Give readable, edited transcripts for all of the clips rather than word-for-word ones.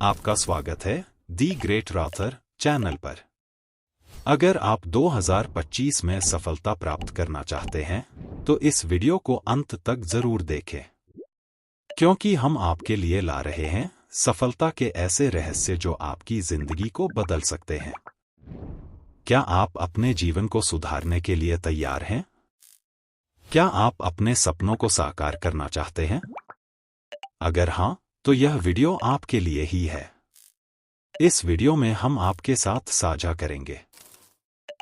आपका स्वागत है दी ग्रेट राथर चैनल पर। अगर आप 2025 में सफलता प्राप्त करना चाहते हैं तो इस वीडियो को अंत तक जरूर देखें, क्योंकि हम आपके लिए ला रहे हैं सफलता के ऐसे रहस्य जो आपकी जिंदगी को बदल सकते हैं। क्या आप अपने जीवन को सुधारने के लिए तैयार हैं? क्या आप अपने सपनों को साकार करना चाहते हैं? अगर हां, तो यह वीडियो आपके लिए ही है। इस वीडियो में हम आपके साथ साझा करेंगे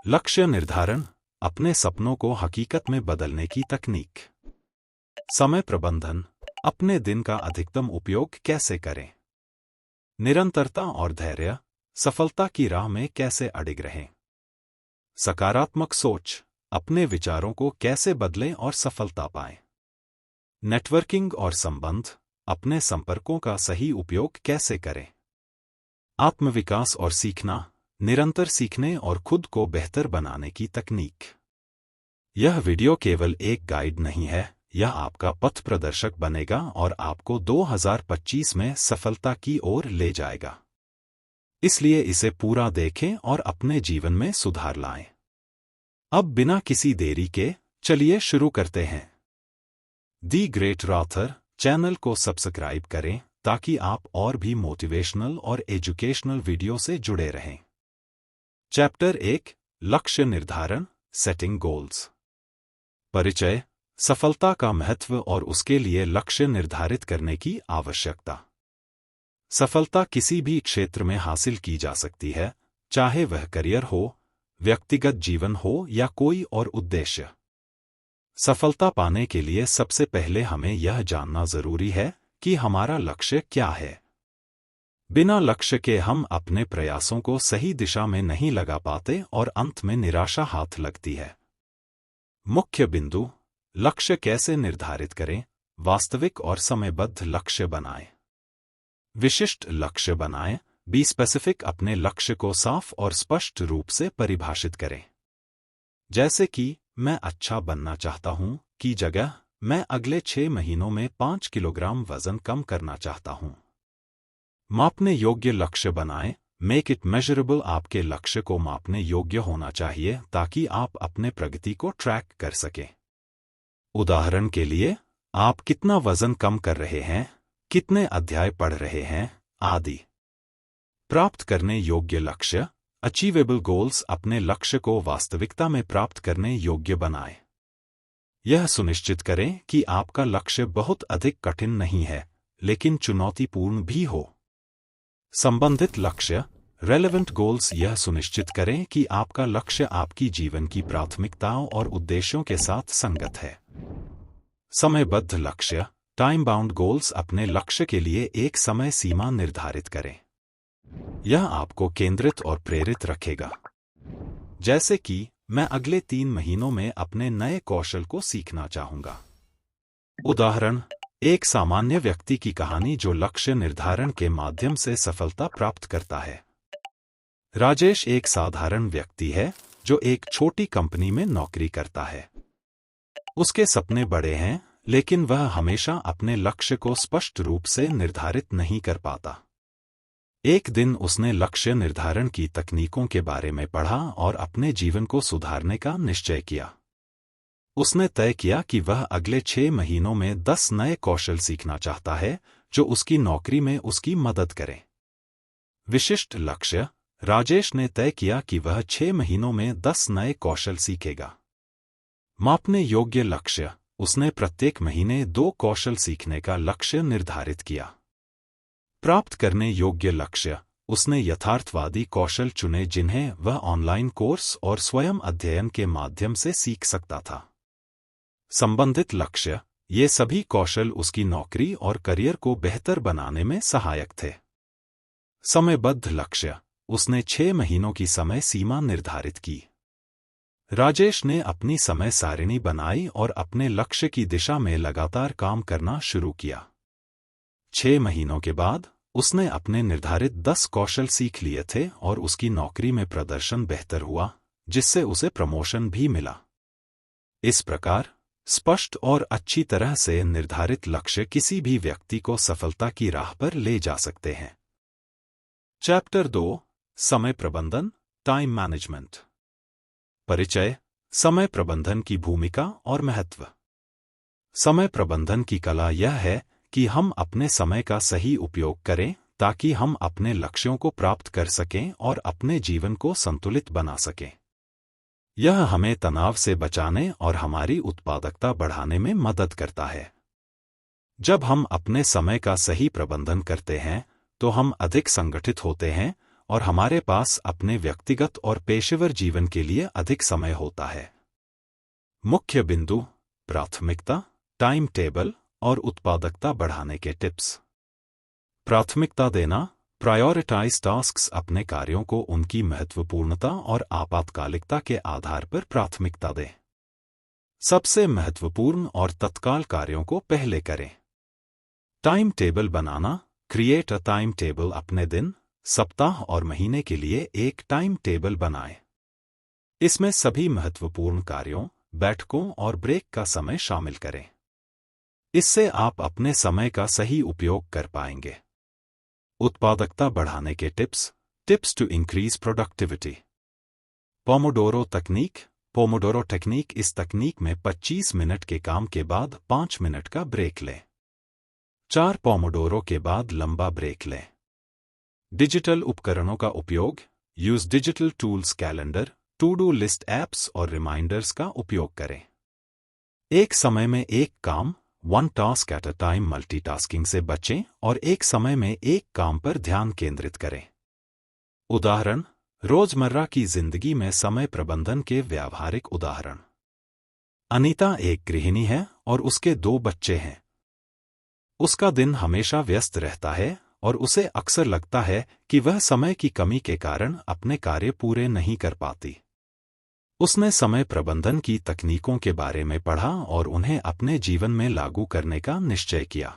लक्ष्य निर्धारण, अपने सपनों को हकीकत में बदलने की तकनीक, समय प्रबंधन, अपने दिन का अधिकतम उपयोग कैसे करें, निरंतरता और धैर्य, सफलता की राह में कैसे अडिग रहें, सकारात्मक सोच, अपने विचारों को कैसे बदलें और सफलता पाएं, नेटवर्किंग और संबंध, अपने संपर्कों का सही उपयोग कैसे करें, आत्मविकास और सीखना, निरंतर सीखने और खुद को बेहतर बनाने की तकनीक। यह वीडियो केवल एक गाइड नहीं है, यह आपका पथ प्रदर्शक बनेगा और आपको 2025 में सफलता की ओर ले जाएगा। इसलिए इसे पूरा देखें और अपने जीवन में सुधार लाएं। अब बिना किसी देरी के चलिए शुरू करते हैं। दी ग्रेट राथर चैनल को सब्सक्राइब करें ताकि आप और भी मोटिवेशनल और एजुकेशनल वीडियो से जुड़े रहें। चैप्टर 1, लक्ष्य निर्धारण, सेटिंग गोल्स। परिचय, सफलता का महत्व और उसके लिए लक्ष्य निर्धारित करने की आवश्यकता। सफलता किसी भी क्षेत्र में हासिल की जा सकती है, चाहे वह करियर हो, व्यक्तिगत जीवन हो या कोई और उद्देश्य। सफलता पाने के लिए सबसे पहले हमें यह जानना जरूरी है कि हमारा लक्ष्य क्या है। बिना लक्ष्य के हम अपने प्रयासों को सही दिशा में नहीं लगा पाते और अंत में निराशा हाथ लगती है। मुख्य बिंदु, लक्ष्य कैसे निर्धारित करें, वास्तविक और समयबद्ध लक्ष्य बनाएं। विशिष्ट लक्ष्य बनाएं, बी स्पेसिफिक, अपने लक्ष्य को साफ और स्पष्ट रूप से परिभाषित करें। जैसे कि मैं अच्छा बनना चाहता हूं की जगह मैं अगले 6 महीनों में 5 किलोग्राम वजन कम करना चाहता हूं। मापने योग्य लक्ष्य बनाएं, मेक इट मेजरेबल, आपके लक्ष्य को मापने योग्य होना चाहिए ताकि आप अपने प्रगति को ट्रैक कर सकें। उदाहरण के लिए, आप कितना वजन कम कर रहे हैं, कितने अध्याय पढ़ रहे हैं, आदि। प्राप्त करने योग्य लक्ष्य, अचीवेबल गोल्स, अपने लक्ष्य को वास्तविकता में प्राप्त करने योग्य बनाएं। यह सुनिश्चित करें कि आपका लक्ष्य बहुत अधिक कठिन नहीं है, लेकिन चुनौतीपूर्ण भी हो। संबंधित लक्ष्य, रेलेवेंट गोल्स, यह सुनिश्चित करें कि आपका लक्ष्य आपकी जीवन की प्राथमिकताओं और उद्देश्यों के साथ संगत है। समयबद्ध लक्ष्य, टाइम बाउंड गोल्स, अपने लक्ष्य के लिए एक समय सीमा निर्धारित करें। यह आपको केंद्रित और प्रेरित रखेगा। जैसे कि मैं अगले 3 महीनों में अपने नए कौशल को सीखना चाहूंगा। उदाहरण, एक सामान्य व्यक्ति की कहानी जो लक्ष्य निर्धारण के माध्यम से सफलता प्राप्त करता है। राजेश एक साधारण व्यक्ति है जो एक छोटी कंपनी में नौकरी करता है। उसके सपने बड़े हैं, लेकिन वह हमेशा अपने लक्ष्य को स्पष्ट रूप से निर्धारित नहीं कर पाता। एक दिन उसने लक्ष्य निर्धारण की तकनीकों के बारे में पढ़ा और अपने जीवन को सुधारने का निश्चय किया। उसने तय किया कि वह अगले 6 महीनों में 10 नए कौशल सीखना चाहता है जो उसकी नौकरी में उसकी मदद करें। विशिष्ट लक्ष्य, राजेश ने तय किया कि वह 6 महीनों में 10 नए कौशल सीखेगा। मापने योग्य लक्ष्य, उसने प्रत्येक महीने 2 कौशल सीखने का लक्ष्य निर्धारित किया। प्राप्त करने योग्य लक्ष्य, उसने यथार्थवादी कौशल चुने जिन्हें वह ऑनलाइन कोर्स और स्वयं अध्ययन के माध्यम से सीख सकता था। संबंधित लक्ष्य, ये सभी कौशल उसकी नौकरी और करियर को बेहतर बनाने में सहायक थे। समयबद्ध लक्ष्य, उसने 6 महीनों की समय सीमा निर्धारित की। राजेश ने अपनी समय सारिणी बनाई और अपने लक्ष्य की दिशा में लगातार काम करना शुरू किया। 6 महीनों के बाद उसने अपने निर्धारित 10 कौशल सीख लिए थे और उसकी नौकरी में प्रदर्शन बेहतर हुआ, जिससे उसे प्रमोशन भी मिला। इस प्रकार स्पष्ट और अच्छी तरह से निर्धारित लक्ष्य किसी भी व्यक्ति को सफलता की राह पर ले जा सकते हैं। चैप्टर 2 समय प्रबंधन, टाइम मैनेजमेंट। परिचय, समय प्रबंधन की भूमिका और महत्व। समय प्रबंधन की कला यह है कि हम अपने समय का सही उपयोग करें ताकि हम अपने लक्ष्यों को प्राप्त कर सकें और अपने जीवन को संतुलित बना सकें। यह हमें तनाव से बचाने और हमारी उत्पादकता बढ़ाने में मदद करता है। जब हम अपने समय का सही प्रबंधन करते हैं तो हम अधिक संगठित होते हैं और हमारे पास अपने व्यक्तिगत और पेशेवर जीवन के लिए अधिक समय होता है। मुख्य बिंदु, प्राथमिकता, टाइम टेबल और उत्पादकता बढ़ाने के टिप्स। प्राथमिकता देना, प्रायोरिटाइज टास्क्स। अपने कार्यों को उनकी महत्वपूर्णता और आपातकालिकता के आधार पर प्राथमिकता दें। सबसे महत्वपूर्ण और तत्काल कार्यों को पहले करें। Time table banana, create a time table. अपने दिन, सप्ताह और महीने के लिए एक टाइम टेबल बनाएं। इसमें सभी महत्वपूर्ण कार्यों, बैठकों और ब्रेक का समय शामिल करें। इससे आप अपने समय का सही उपयोग कर पाएंगे। उत्पादकता बढ़ाने के tips to increase productivity. Pomodoro तकनीक। Pomodoro technique. इस तकनीक में 25 मिनट के काम के बाद 5 मिनट का ब्रेक लें। 4 पोमोडोरो के बाद लंबा ब्रेक लें। डिजिटल उपकरणों का उपयोग। Use digital tools, calendar, to do list apps और रिमाइंडर्स का उपयोग करें। एक समय में एक काम, one task at a time. Multitasking से बचें और एक समय में एक काम पर ध्यान केंद्रित करें। उदाहरण, रोजमर्रा की जिंदगी में समय प्रबंधन के व्यावहारिक उदाहरण। अनीता एक गृहिणी है और उसके 2 बच्चे हैं। उसका दिन हमेशा व्यस्त रहता है और उसे अक्सर लगता है कि वह समय की कमी के कारण अपने कार्य पूरे नहीं कर पाती। उसने समय प्रबंधन की तकनीकों के बारे में पढ़ा और उन्हें अपने जीवन में लागू करने का निश्चय किया।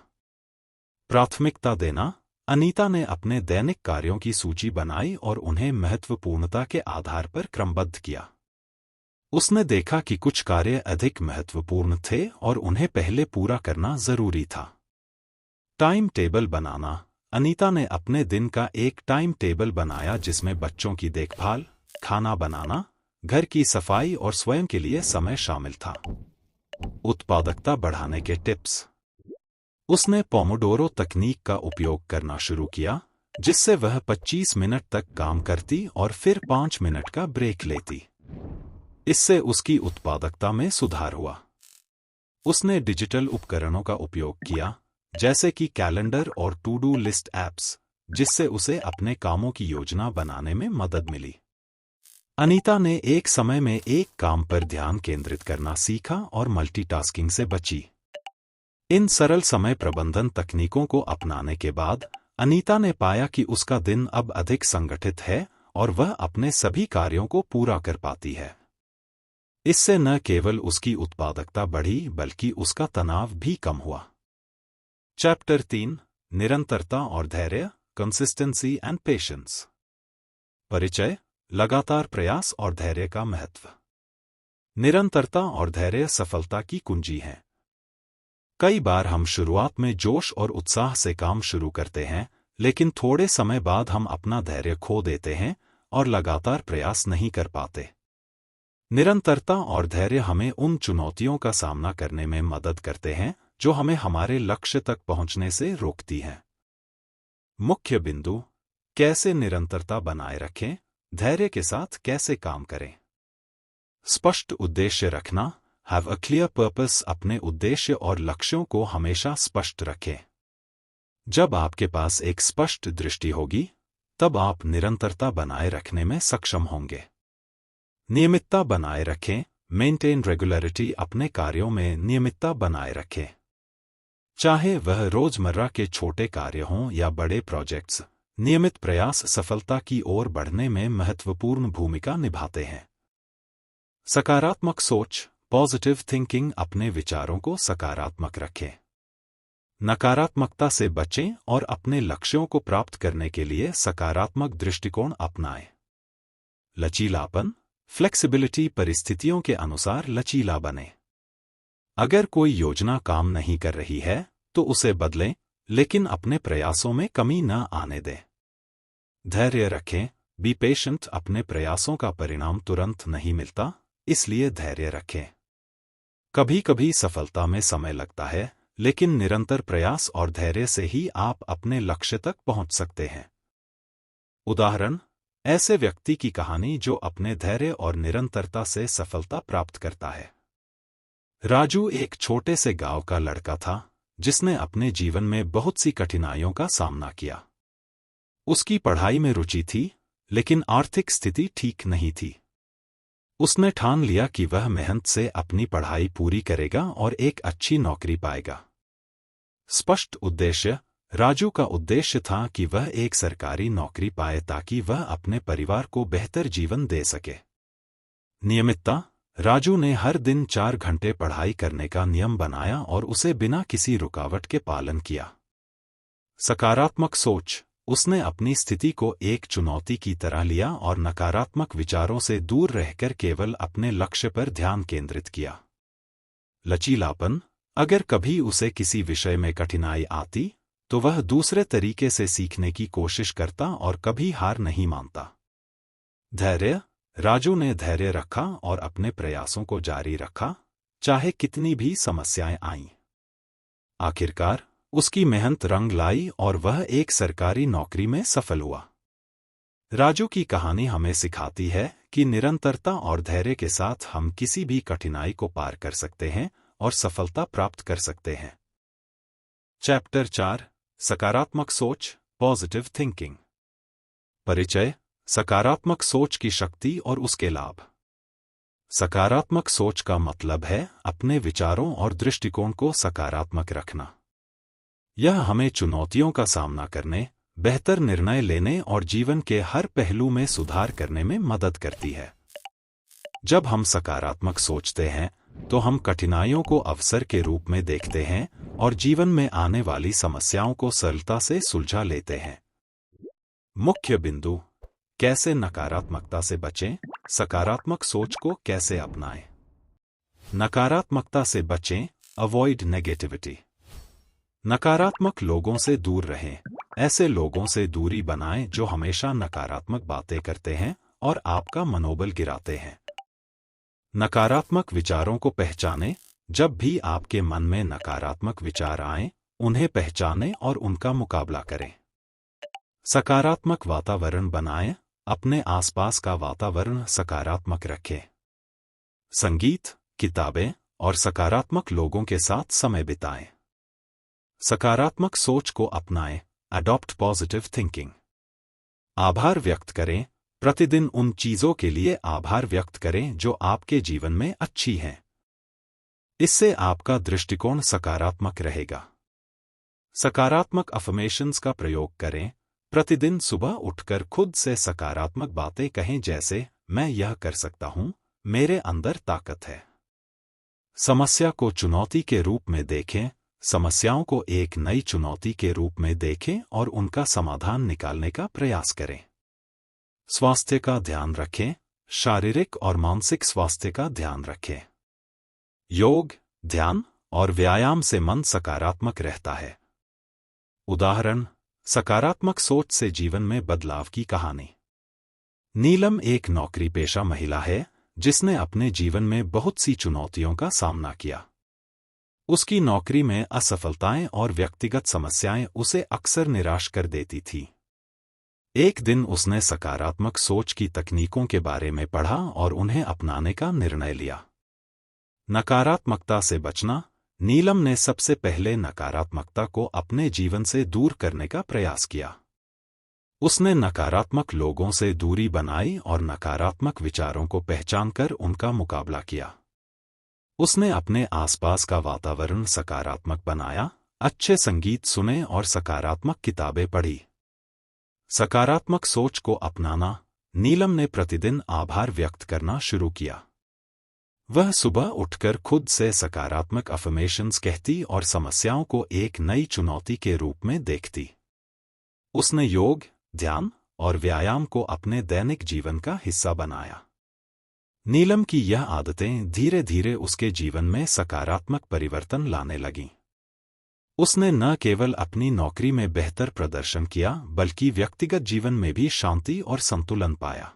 प्राथमिकता देना। अनीता ने अपने दैनिक कार्यों की सूची बनाई और उन्हें महत्वपूर्णता के आधार पर क्रमबद्ध किया। उसने देखा कि कुछ कार्य अधिक महत्वपूर्ण थे और उन्हें पहले पूरा करना जरूरी था। टाइम टेबल बनाना। अनीता ने अपने दिन का एक टाइम टेबल बनाया जिसमें बच्चों की देखभाल, खाना बनाना, घर की सफाई और स्वयं के लिए समय शामिल था। उत्पादकता बढ़ाने के टिप्स। उसने पोमोडोरो तकनीक का उपयोग करना शुरू किया, जिससे वह 25 मिनट तक काम करती और फिर 5 मिनट का ब्रेक लेती। इससे उसकी उत्पादकता में सुधार हुआ। उसने डिजिटल उपकरणों का उपयोग किया, जैसे कि कैलेंडर और टू डू लिस्ट ऐप्स, जिससे उसे अपने कामों की योजना बनाने में मदद मिली। अनीता ने एक समय में एक काम पर ध्यान केंद्रित करना सीखा और मल्टीटास्किंग से बची। इन सरल समय प्रबंधन तकनीकों को अपनाने के बाद अनीता ने पाया कि उसका दिन अब अधिक संगठित है और वह अपने सभी कार्यों को पूरा कर पाती है। इससे न केवल उसकी उत्पादकता बढ़ी बल्कि उसका तनाव भी कम हुआ। चैप्टर 3 निरंतरता और धैर्य, कंसिस्टेंसी एंड पेशेंस। परिचय, लगातार प्रयास और धैर्य का महत्व। निरंतरता और धैर्य सफलता की कुंजी हैं। कई बार हम शुरुआत में जोश और उत्साह से काम शुरू करते हैं, लेकिन थोड़े समय बाद हम अपना धैर्य खो देते हैं और लगातार प्रयास नहीं कर पाते। निरंतरता और धैर्य हमें उन चुनौतियों का सामना करने में मदद करते हैं जो हमें हमारे लक्ष्य तक पहुंचने से रोकती हैं। मुख्य बिंदु, कैसे निरंतरता बनाए रखें, धैर्य के साथ कैसे काम करें। स्पष्ट उद्देश्य रखना। Have a clear purpose. अपने उद्देश्य और लक्ष्यों को हमेशा स्पष्ट रखें। जब आपके पास एक स्पष्ट दृष्टि होगी, तब आप निरंतरता बनाए रखने में सक्षम होंगे। नियमितता बनाए रखें। Maintain regularity. अपने कार्यों में नियमितता बनाए रखें। चाहे वह रोजमर्रा के छोटे कार्य हों या बड़े प्रोजेक्ट्स, नियमित प्रयास सफलता की ओर बढ़ने में महत्वपूर्ण भूमिका निभाते हैं। सकारात्मक सोच, पॉजिटिव थिंकिंग। अपने विचारों को सकारात्मक रखें। नकारात्मकता से बचें और अपने लक्ष्यों को प्राप्त करने के लिए सकारात्मक दृष्टिकोण अपनाएं। लचीलापन, फ्लेक्सिबिलिटी। परिस्थितियों के अनुसार लचीला बने। अगर कोई योजना काम नहीं कर रही है तो उसे बदलें, लेकिन अपने प्रयासों में कमी न आने दें। धैर्य रखें, बी पेशेंट। अपने प्रयासों का परिणाम तुरंत नहीं मिलता, इसलिए धैर्य रखें। कभी कभी सफलता में समय लगता है, लेकिन निरंतर प्रयास और धैर्य से ही आप अपने लक्ष्य तक पहुंच सकते हैं। उदाहरण, ऐसे व्यक्ति की कहानी जो अपने धैर्य और निरंतरता से सफलता प्राप्त करता है। राजू एक छोटे से गांव का लड़का था, जिसने अपने जीवन में बहुत सी कठिनाइयों का सामना किया। उसकी पढ़ाई में रुचि थी, लेकिन आर्थिक स्थिति ठीक नहीं थी। उसने ठान लिया कि वह मेहनत से अपनी पढ़ाई पूरी करेगा और एक अच्छी नौकरी पाएगा। स्पष्ट उद्देश्य। राजू का उद्देश्य था कि वह एक सरकारी नौकरी पाए ताकि वह अपने परिवार को बेहतर जीवन दे सके। नियमितता। राजू ने हर दिन 4 घंटे पढ़ाई करने का नियम बनाया और उसे बिना किसी रुकावट के पालन किया। सकारात्मक सोच। उसने अपनी स्थिति को एक चुनौती की तरह लिया और नकारात्मक विचारों से दूर रहकर केवल अपने लक्ष्य पर ध्यान केंद्रित किया। लचीलापन। अगर कभी उसे किसी विषय में कठिनाई आती, तो वह दूसरे तरीके से सीखने की कोशिश करता और कभी हार नहीं मानता। धैर्य। राजू ने धैर्य रखा और अपने प्रयासों को जारी रखा, चाहे कितनी भी समस्याएं आईं। आखिरकार उसकी मेहनत रंग लाई और वह एक सरकारी नौकरी में सफल हुआ। राजू की कहानी हमें सिखाती है कि निरंतरता और धैर्य के साथ हम किसी भी कठिनाई को पार कर सकते हैं और सफलता प्राप्त कर सकते हैं। चैप्टर 4, सकारात्मक सोच, पॉजिटिव थिंकिंग। परिचय। सकारात्मक सोच की शक्ति और उसके लाभ। सकारात्मक सोच का मतलब है अपने विचारों और दृष्टिकोण को सकारात्मक रखना। यह हमें चुनौतियों का सामना करने, बेहतर निर्णय लेने और जीवन के हर पहलू में सुधार करने में मदद करती है। जब हम सकारात्मक सोचते हैं, तो हम कठिनाइयों को अवसर के रूप में देखते हैं और जीवन में आने वाली समस्याओं को सरलता से सुलझा लेते हैं। मुख्य बिंदु। कैसे नकारात्मकता से बचें, सकारात्मक सोच को कैसे अपनाएं। नकारात्मकता से बचें, अवॉइड नेगेटिविटी। नकारात्मक लोगों से दूर रहें। ऐसे लोगों से दूरी बनाएं जो हमेशा नकारात्मक बातें करते हैं और आपका मनोबल गिराते हैं। नकारात्मक विचारों को पहचानें। जब भी आपके मन में नकारात्मक विचार आएं, उन्हें पहचानें और उनका मुकाबला करें। सकारात्मक वातावरण बनाएं। अपने आसपास का वातावरण सकारात्मक रखें। संगीत, किताबें और सकारात्मक लोगों के साथ समय बिताएं। सकारात्मक सोच को अपनाएं। Adopt positive thinking. आभार व्यक्त करें। प्रतिदिन उन चीजों के लिए आभार व्यक्त करें जो आपके जीवन में अच्छी हैं। इससे आपका दृष्टिकोण सकारात्मक रहेगा। सकारात्मक अफर्मेशंस का प्रयोग करें। प्रतिदिन सुबह उठकर खुद से सकारात्मक बातें कहें, जैसे मैं यह कर सकता हूं, मेरे अंदर ताकत है। समस्या को चुनौती के रूप में देखें। समस्याओं को एक नई चुनौती के रूप में देखें और उनका समाधान निकालने का प्रयास करें। स्वास्थ्य का ध्यान रखें। शारीरिक और मानसिक स्वास्थ्य का ध्यान रखें। योग, ध्यान और व्यायाम से मन सकारात्मक रहता है। उदाहरण, सकारात्मक सोच से जीवन में बदलाव की कहानी। नीलम एक नौकरी पेशा महिला है, जिसने अपने जीवन में बहुत सी चुनौतियों का सामना किया। उसकी नौकरी में असफलताएं और व्यक्तिगत समस्याएं उसे अक्सर निराश कर देती थी। एक दिन उसने सकारात्मक सोच की तकनीकों के बारे में पढ़ा और उन्हें अपनाने का निर्णय लिया। नकारात्मकता से बचना। नीलम ने सबसे पहले नकारात्मकता को अपने जीवन से दूर करने का प्रयास किया। उसने नकारात्मक लोगों से दूरी बनाई और नकारात्मक विचारों को पहचानकर उनका मुकाबला किया। उसने अपने आसपास का वातावरण सकारात्मक बनाया, अच्छे संगीत सुने और सकारात्मक किताबें पढ़ी। सकारात्मक सोच को अपनाना। नीलम ने प्रतिदिन आभार व्यक्त करना शुरू किया। वह सुबह उठकर खुद से सकारात्मक अफर्मेशंस कहती और समस्याओं को एक नई चुनौती के रूप में देखती। उसने योग, ध्यान और व्यायाम को अपने दैनिक जीवन का हिस्सा बनाया। नीलम की यह आदतें धीरे धीरे उसके जीवन में सकारात्मक परिवर्तन लाने लगीं। उसने न केवल अपनी नौकरी में बेहतर प्रदर्शन किया बल्कि व्यक्तिगत जीवन में भी शांति और संतुलन पाया।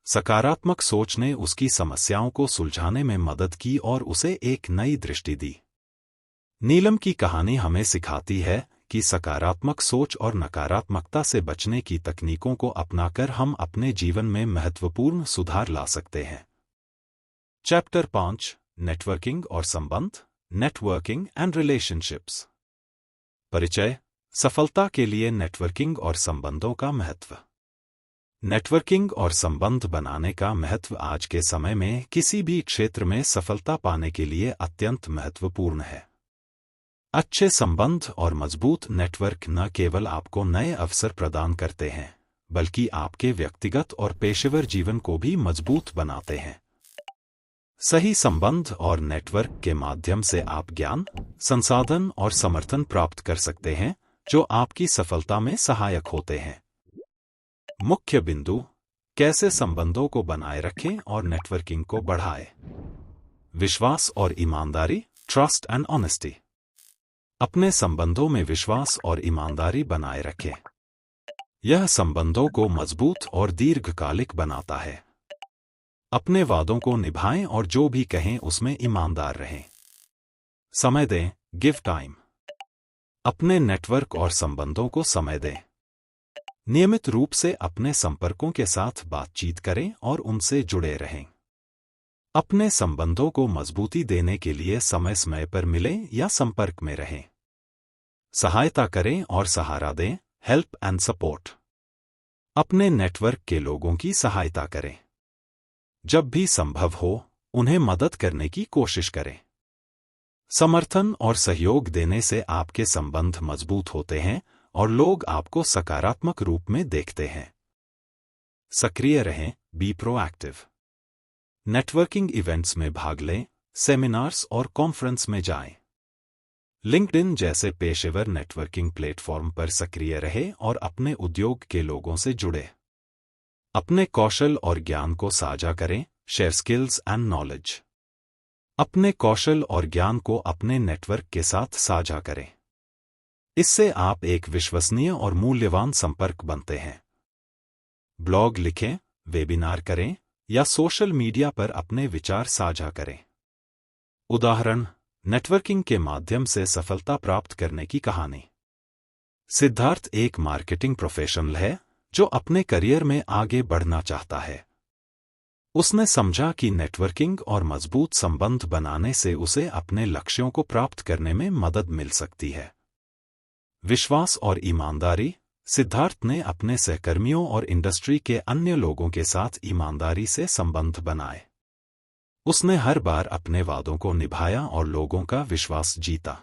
सकारात्मक सोच ने उसकी समस्याओं को सुलझाने में मदद की और उसे एक नई दृष्टि दी। नीलम की कहानी हमें सिखाती है कि सकारात्मक सोच और नकारात्मकता से बचने की तकनीकों को अपनाकर हम अपने जीवन में महत्वपूर्ण सुधार ला सकते हैं। चैप्टर 5 नेटवर्किंग और संबंध, नेटवर्किंग एंड रिलेशनशिप्स। परिचय, सफलता के लिए नेटवर्किंग और संबंधों का महत्व। नेटवर्किंग और संबंध बनाने का महत्व आज के समय में किसी भी क्षेत्र में सफलता पाने के लिए अत्यंत महत्वपूर्ण है। अच्छे संबंध और मजबूत नेटवर्क न केवल आपको नए अवसर प्रदान करते हैं बल्कि आपके व्यक्तिगत और पेशेवर जीवन को भी मजबूत बनाते हैं। सही संबंध और नेटवर्क के माध्यम से आप ज्ञान, संसाधन और समर्थन प्राप्त कर सकते हैं जो आपकी सफलता में सहायक होते हैं। मुख्य बिंदु, कैसे संबंधों को बनाए रखें और नेटवर्किंग को बढ़ाएं। विश्वास और ईमानदारी, ट्रस्ट एंड ऑनेस्टी। अपने संबंधों में विश्वास और ईमानदारी बनाए रखें। यह संबंधों को मजबूत और दीर्घकालिक बनाता है। अपने वादों को निभाएं और जो भी कहें उसमें ईमानदार रहें। समय दें, गिव टाइम। अपने नेटवर्क और संबंधों को समय दें। नियमित रूप से अपने संपर्कों के साथ बातचीत करें और उनसे जुड़े रहें। अपने संबंधों को मजबूती देने के लिए समय समय पर मिलें या संपर्क में रहें। सहायता करें और सहारा दें, हेल्प एंड सपोर्ट। अपने नेटवर्क के लोगों की सहायता करें। जब भी संभव हो, उन्हें मदद करने की कोशिश करें। समर्थन और सहयोग देने से आपके संबंध मजबूत होते हैं और लोग आपको सकारात्मक रूप में देखते हैं। सक्रिय रहें, बी प्रोएक्टिव। नेटवर्किंग इवेंट्स में भाग लें, सेमिनार्स और कॉन्फ्रेंस में जाएं। लिंक्डइन जैसे पेशेवर नेटवर्किंग प्लेटफॉर्म पर सक्रिय रहें और अपने उद्योग के लोगों से जुड़े। अपने कौशल और ज्ञान को साझा करें, शेयर स्किल्स एंड नॉलेज। अपने कौशल और ज्ञान को अपने नेटवर्क के साथ साझा करें। इससे आप एक विश्वसनीय और मूल्यवान संपर्क बनते हैं। ब्लॉग लिखें, वेबिनार करें या सोशल मीडिया पर अपने विचार साझा करें। उदाहरण, नेटवर्किंग के माध्यम से सफलता प्राप्त करने की कहानी। सिद्धार्थ एक मार्केटिंग प्रोफेशनल है जो अपने करियर में आगे बढ़ना चाहता है। उसने समझा कि नेटवर्किंग और मजबूत संबंध बनाने से उसे अपने लक्ष्यों को प्राप्त करने में मदद मिल सकती है। विश्वास और ईमानदारी। सिद्धार्थ ने अपने सहकर्मियों और इंडस्ट्री के अन्य लोगों के साथ ईमानदारी से संबंध बनाए। उसने हर बार अपने वादों को निभाया और लोगों का विश्वास जीता।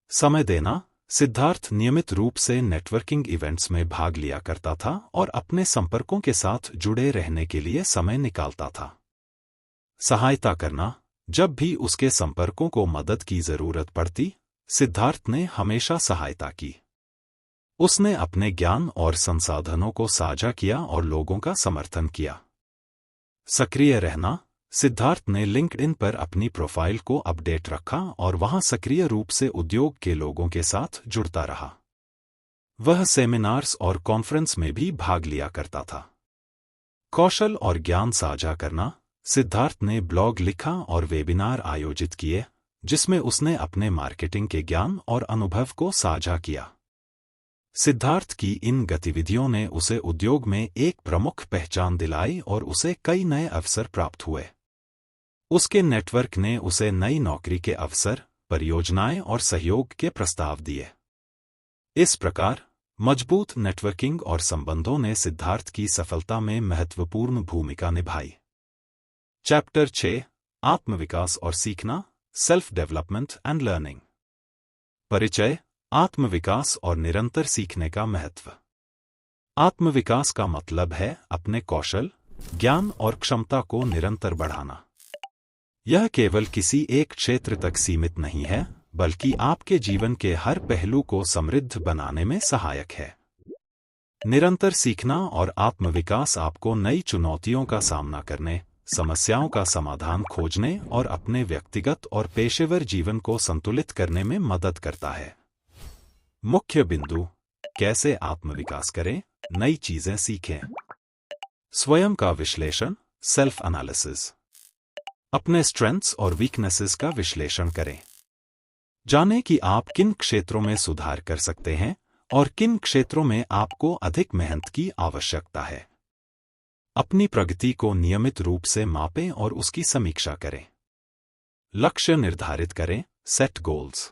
समय देना। सिद्धार्थ नियमित रूप से नेटवर्किंग इवेंट्स में भाग लिया करता था और अपने संपर्कों के साथ जुड़े रहने के लिए समय निकालता था। सहायता करना। जब भी उसके संपर्कों को मदद की जरूरत पड़ती, सिद्धार्थ ने हमेशा सहायता की। उसने अपने ज्ञान और संसाधनों को साझा किया और लोगों का समर्थन किया। सक्रिय रहना। सिद्धार्थ ने लिंक्डइन पर अपनी प्रोफाइल को अपडेट रखा और वहां सक्रिय रूप से उद्योग के लोगों के साथ जुड़ता रहा। वह सेमिनार्स और कॉन्फ्रेंस में भी भाग लिया करता था। कौशल और ज्ञान साझा करना। सिद्धार्थ ने ब्लॉग लिखा और वेबिनार आयोजित किए, जिसमें उसने अपने मार्केटिंग के ज्ञान और अनुभव को साझा किया। सिद्धार्थ की इन गतिविधियों ने उसे उद्योग में एक प्रमुख पहचान दिलाई और उसे कई नए अवसर प्राप्त हुए। उसके नेटवर्क ने उसे नई नौकरी के अवसर, परियोजनाएं और सहयोग के प्रस्ताव दिए। इस प्रकार मजबूत नेटवर्किंग और संबंधों ने सिद्धार्थ की सफलता में महत्वपूर्ण भूमिका निभाई। चैप्टर 6 आत्मविकास और सीखना, सेल्फ डेवलपमेंट एंड लर्निंग। परिचय, आत्मविकास और निरंतर सीखने का महत्व। आत्मविकास का मतलब है अपने कौशल, ज्ञान और क्षमता को निरंतर बढ़ाना। यह केवल किसी एक क्षेत्र तक सीमित नहीं है, बल्कि आपके जीवन के हर पहलू को समृद्ध बनाने में सहायक है। निरंतर सीखना और आत्मविकास आपको नई चुनौतियों का सामना करने, समस्याओं का समाधान खोजने और अपने व्यक्तिगत और पेशेवर जीवन को संतुलित करने में मदद करता है। मुख्य बिंदु: कैसे आत्मविकास करें, नई चीजें सीखें। स्वयं का विश्लेषण, सेल्फ एनालिसिस। अपने स्ट्रेंथ्स और वीकनेसेस का विश्लेषण करें। जानें कि आप किन क्षेत्रों में सुधार कर सकते हैं और किन क्षेत्रों में आपको अधिक मेहनत की आवश्यकता है। अपनी प्रगति को नियमित रूप से मापें और उसकी समीक्षा करें। लक्ष्य निर्धारित करें, सेट गोल्स।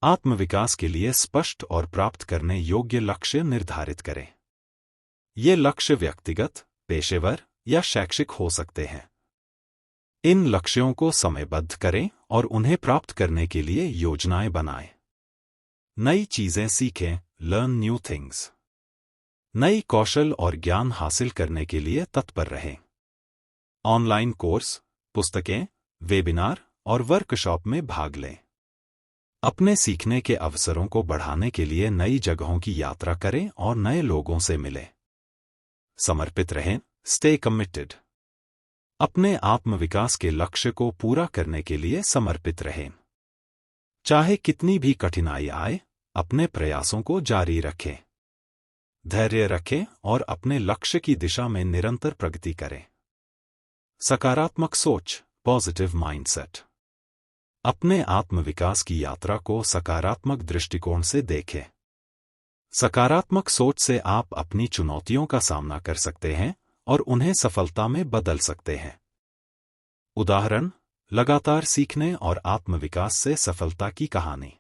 आत्मविकास के लिए स्पष्ट और प्राप्त करने योग्य लक्ष्य निर्धारित करें। ये लक्ष्य व्यक्तिगत, पेशेवर या शैक्षिक हो सकते हैं। इन लक्ष्यों को समयबद्ध करें और उन्हें प्राप्त करने के लिए योजनाएं बनाएं। नई चीजें सीखें, लर्न न्यू थिंग्स। नई कौशल और ज्ञान हासिल करने के लिए तत्पर रहें। ऑनलाइन कोर्स, पुस्तकें, वेबिनार और वर्कशॉप में भाग लें। अपने सीखने के अवसरों को बढ़ाने के लिए नई जगहों की यात्रा करें और नए लोगों से मिलें। समर्पित रहें, स्टे कमिटेड। अपने आत्मविकास के लक्ष्य को पूरा करने के लिए समर्पित रहें। चाहे कितनी भी कठिनाई आए, अपने प्रयासों को जारी रखें। धैर्य रखें और अपने लक्ष्य की दिशा में निरंतर प्रगति करें। सकारात्मक सोच, पॉजिटिव माइंडसेट। अपने आत्मविकास की यात्रा को सकारात्मक दृष्टिकोण से देखें। सकारात्मक सोच से आप अपनी चुनौतियों का सामना कर सकते हैं और उन्हें सफलता में बदल सकते हैं। उदाहरण: लगातार सीखने और आत्मविकास से सफलता की कहानी।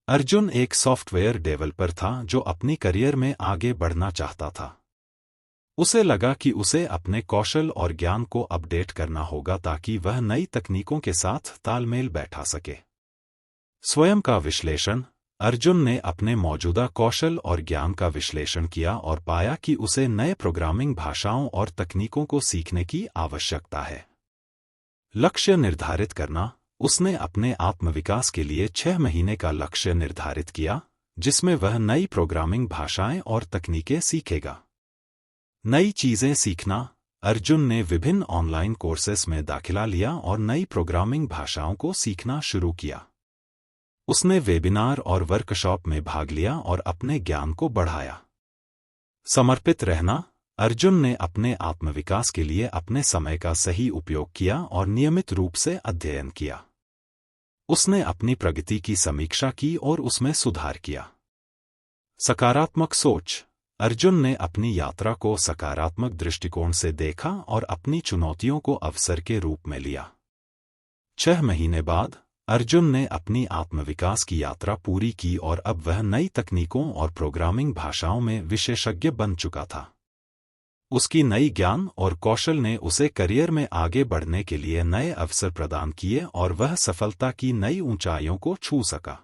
अर्जुन एक सॉफ्टवेयर डेवलपर था जो अपनी करियर में आगे बढ़ना चाहता था। उसे लगा कि उसे अपने कौशल और ज्ञान को अपडेट करना होगा ताकि वह नई तकनीकों के साथ तालमेल बैठा सके। स्वयं का विश्लेषण: अर्जुन ने अपने मौजूदा कौशल और ज्ञान का विश्लेषण किया और पाया कि उसे नए प्रोग्रामिंग भाषाओं और तकनीकों को सीखने की आवश्यकता है। लक्ष्य निर्धारित करना: उसने अपने आत्मविकास के लिए 6 महीने का लक्ष्य निर्धारित किया, जिसमें वह नई प्रोग्रामिंग भाषाएं और तकनीकें सीखेगा। नई चीजें सीखना: अर्जुन ने विभिन्न ऑनलाइन कोर्सेस में दाखिला लिया और नई प्रोग्रामिंग भाषाओं को सीखना शुरू किया। उसने वेबिनार और वर्कशॉप में भाग लिया और अपने ज्ञान को बढ़ाया। समर्पित रहना: अर्जुन ने अपने आत्मविकास के लिए अपने समय का सही उपयोग किया और नियमित रूप से अध्ययन किया। उसने अपनी प्रगति की समीक्षा की और उसमें सुधार किया। सकारात्मक सोच: अर्जुन ने अपनी यात्रा को सकारात्मक दृष्टिकोण से देखा और अपनी चुनौतियों को अवसर के रूप में लिया। 6 महीने बाद अर्जुन ने अपनी आत्मविकास की यात्रा पूरी की और अब वह नई तकनीकों और प्रोग्रामिंग भाषाओं में विशेषज्ञ बन चुका था। उसकी नई ज्ञान और कौशल ने उसे करियर में आगे बढ़ने के लिए नए अवसर प्रदान किए और वह सफलता की नई ऊंचाइयों को छू सका।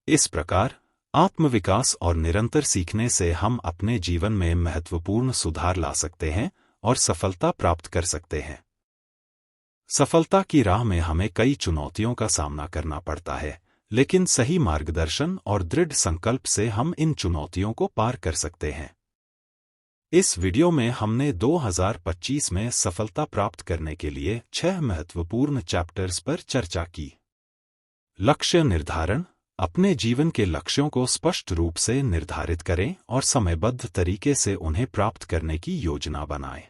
इस प्रकार आत्मविकास और निरंतर सीखने से हम अपने जीवन में महत्वपूर्ण सुधार ला सकते हैं और सफलता प्राप्त कर सकते हैं। सफलता की राह में हमें कई चुनौतियों का सामना करना पड़ता है, लेकिन सही मार्गदर्शन और दृढ़ संकल्प से हम इन चुनौतियों को पार कर सकते हैं। इस वीडियो में हमने 2025 में सफलता प्राप्त करने के लिए 6 महत्वपूर्ण चैप्टर्स पर चर्चा की। लक्ष्य निर्धारण: अपने जीवन के लक्ष्यों को स्पष्ट रूप से निर्धारित करें और समयबद्ध तरीके से उन्हें प्राप्त करने की योजना बनाएं।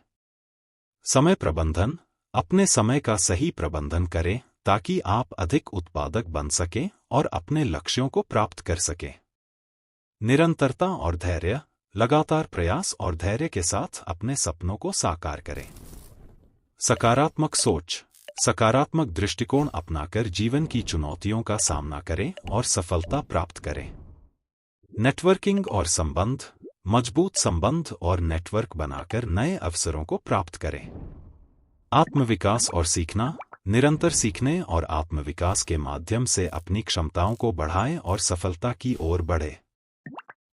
समय प्रबंधन: अपने समय का सही प्रबंधन करें ताकि आप अधिक उत्पादक बन सकें और अपने लक्ष्यों को प्राप्त कर सकें। निरंतरता और धैर्य: लगातार प्रयास और धैर्य के साथ अपने सपनों को साकार करें। सकारात्मक सोच: सकारात्मक दृष्टिकोण अपनाकर जीवन की चुनौतियों का सामना करें और सफलता प्राप्त करें। नेटवर्किंग और संबंध: मजबूत संबंध और नेटवर्क बनाकर नए अवसरों को प्राप्त करें। आत्मविकास और सीखना: निरंतर सीखने और आत्मविकास के माध्यम से अपनी क्षमताओं को बढ़ाएं और सफलता की ओर बढ़ें।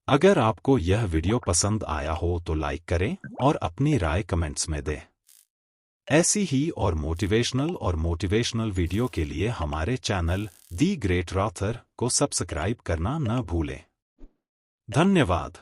अगर आपको यह वीडियो पसंद आया हो तो लाइक करें और अपनी राय कमेंट्स में दें। ऐसी ही और मोटिवेशनल वीडियो के लिए हमारे चैनल दी ग्रेट रॉथर को सब्सक्राइब करना न भूलें। धन्यवाद।